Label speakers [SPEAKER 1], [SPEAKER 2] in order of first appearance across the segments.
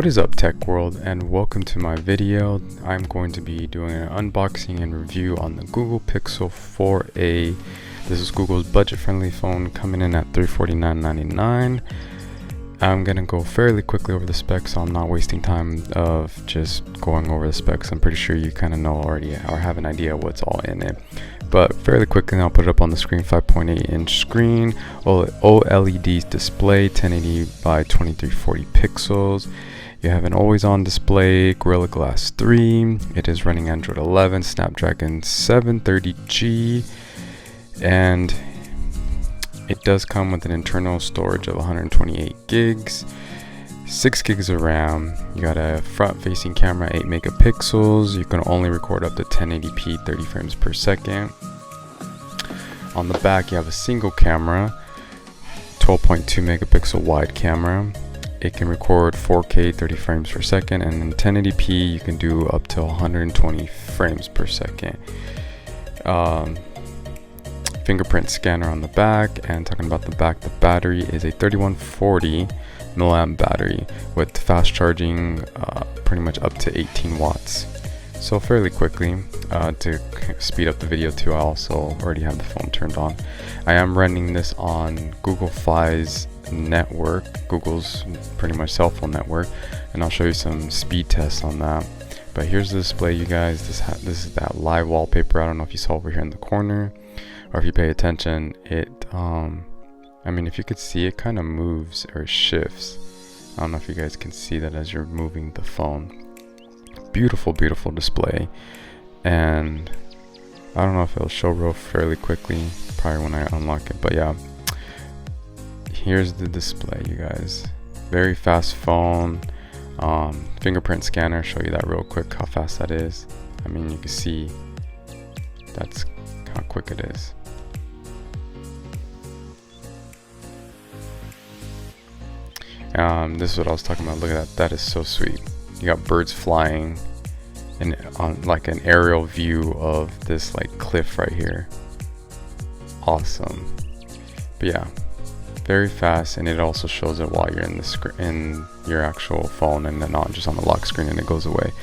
[SPEAKER 1] What is up, tech world, and welcome to my video. I'm going to be doing an unboxing and review on the Google Pixel 4a. This is Google's budget-friendly phone, coming in at $349.99. I'm gonna go fairly quickly over the specs, so I'm not wasting time of just going over the specs. I'm pretty sure you kind of know already or have an idea what's all in it, but fairly quickly I'll put it up on the screen. 5.8 inch screen, OLED display, 1080 by 2340 pixels. You have an always-on display, Gorilla Glass 3. It is running Android 11, Snapdragon 730G, and it does come with an internal storage of 128 gigs, 6 gigs of RAM. You got a front-facing camera, 8 megapixels. You can only record up to 1080p, 30 frames per second. On the back, you have a single camera, 12.2 megapixel wide camera. It can record 4K 30 frames per second, and in 1080p you can do up to 120 frames per second. Fingerprint scanner on the back. And talking about the back, the battery is a 3140 milliamp battery with fast charging, pretty much up to 18 watts. So fairly quickly, to speed up the video too, I also already have the phone turned on. I am running this on Google Fi's network, Google's pretty much cell phone network, and I'll show you some speed tests on that. But here's the display, you guys. This is that live wallpaper. I don't know if you saw over here in the corner, or if you pay attention, it I mean, if you could see, it kind of moves or shifts. I don't know if you guys can see that as you're moving the phone. Beautiful display, and I don't know if it'll show real fairly quickly, probably when I unlock it, but yeah, here's the display, you guys. Very fast phone. Fingerprint scanner, show you that real quick, how fast that is. I mean, you can see that's how quick it is. This is what I was talking about. Look at that. That is so sweet. You got birds flying and on like an aerial view of this like cliff right here. Awesome. But yeah, very fast, and it also shows it while you're in the in your actual phone, and then not just on the lock screen, and it goes away.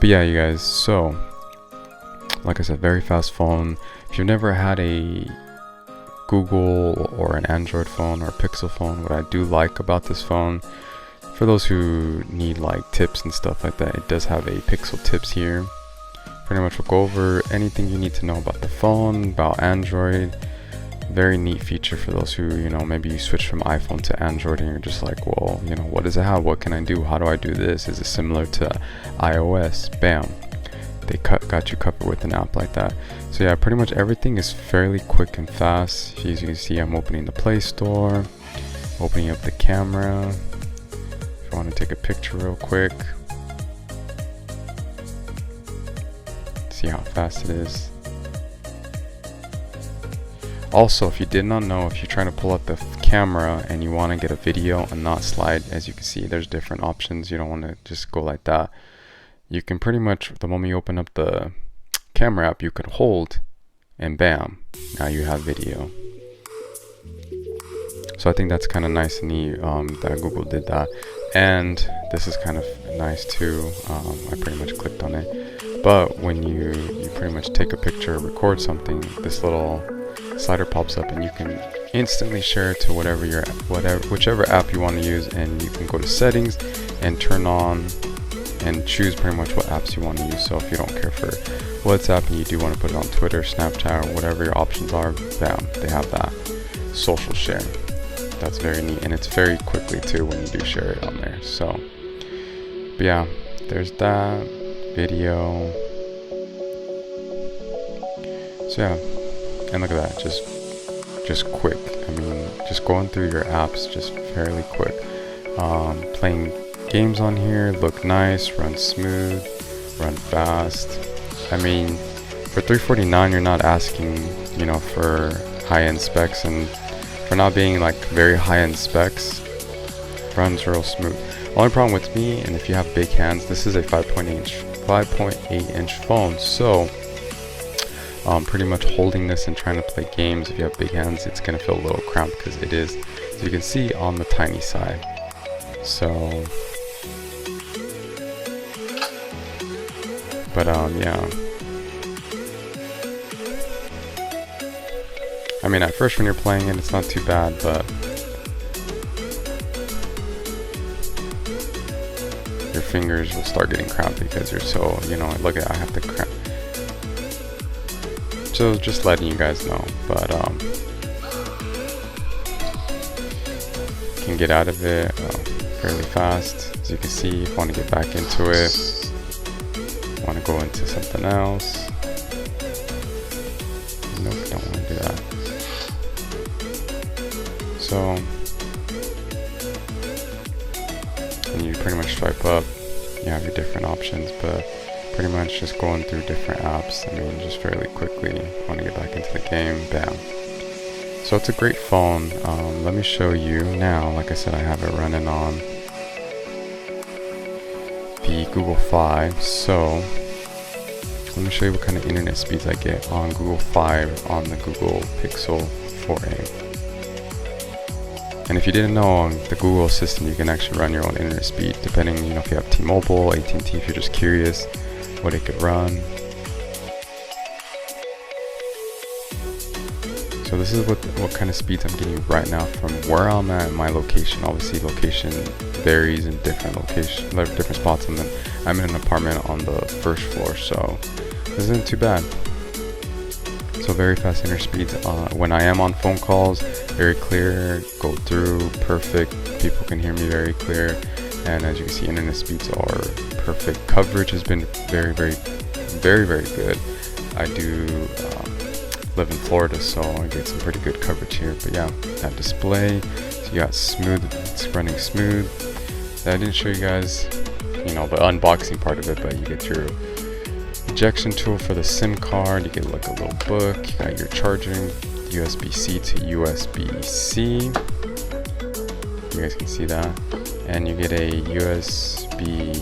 [SPEAKER 1] But yeah, you guys, so like I said, very fast phone. If you've never had a Google or an Android phone or a Pixel phone, what I do like about this phone, for those who need like tips and stuff like that, it does have a Pixel tips here. Pretty much we'll go over anything you need to know about the phone, about Android. Very neat feature for those who, you know, maybe you switch from iPhone to Android and you're just like, well, you know, what does it have? What can I do? How do I do this? Is it similar to iOS? Bam. They got you covered with an app like that. So yeah, pretty much everything is fairly quick and fast. As you can see, I'm opening the Play Store, opening up the camera. If I want to take a picture real quick, see how fast it is. Also, if you did not know, if you're trying to pull up the camera and you want to get a video and not slide, as you can see, there's different options. You don't want to just go like that. You can pretty much, the moment you open up the camera app, you can hold, and bam, now you have video. So I think that's kind of nice and neat that Google did that. And this is kind of nice too. I pretty much clicked on it. But when you pretty much take a picture or record something, this little slider pops up, and you can instantly share it to whichever app you want to use, and you can go to settings and turn on and choose pretty much what apps you want to use. So if you don't care for WhatsApp and you do want to put it on Twitter, Snapchat, or whatever your options are, bam, they have that social share. That's very neat, and it's very quickly too when you do share it on there. So but yeah, there's that video. So yeah, and look at that, just quick. I mean, just going through your apps just fairly quick. Playing games on here look nice, run smooth, run fast. I mean, for $349, you're not asking, you know, for high-end specs, and for not being like very high-end specs, runs real smooth. Only problem with me, and if you have big hands, this is a 5.8 inch phone, so pretty much holding this and trying to play games, if you have big hands, it's gonna feel a little cramped, because it is, as you can see, on the tiny side. So But yeah. I mean, at first when you're playing it, it's not too bad, but your fingers will start getting cramped because you're so, you know, look at, I have to cramp. So just letting you guys know, but can get out of it fairly fast. As you can see, if you want to get back into it, want to go into something else. Nope, don't want to do that. So, and you pretty much swipe up, you have your different options, but pretty much just going through different apps. I mean, just fairly quickly. Want to get back into the game, bam. So it's a great phone. Let me show you now. Like I said, I have it running on the Google Fi. So let me show you what kind of internet speeds I get on Google Fi on the Google Pixel 4a. And if you didn't know, on the Google Assistant, you can actually run your own internet speed, depending, you know, if you have T-Mobile, AT&T, if you're just curious what it could run. So this is what kind of speeds I'm getting right now from where I'm at, my location. Obviously, location varies in different locations, different spots, and then I'm in an apartment on the first floor, so this isn't too bad. So very fast internet speeds. When I am on phone calls, very clear, go through, perfect. People can hear me very clear, and as you can see, internet speeds are perfect. Coverage has been very good. I do live in Florida, so I get some pretty good coverage here. But yeah, that display, so you got smooth, it's running smooth. I didn't show you guys, you know, the unboxing part of it, but you get your ejection tool for the SIM card, you get like a little book, you got your charging, USB-C to USB-C, you guys can see that, and you get a USB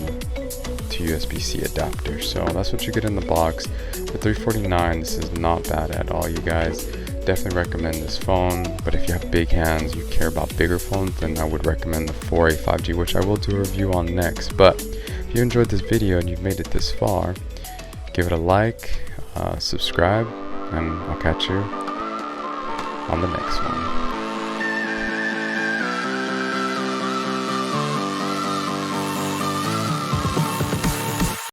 [SPEAKER 1] to USB-C adapter. So that's what you get in the box. For $349, this is not bad at all, you guys. Definitely recommend this phone, but if you have big hands, you care about bigger phones, then I would recommend the 4A 5G, which I will do a review on next. But if you enjoyed this video and you've made it this far, give it a like, subscribe, and I'll catch you on the next one.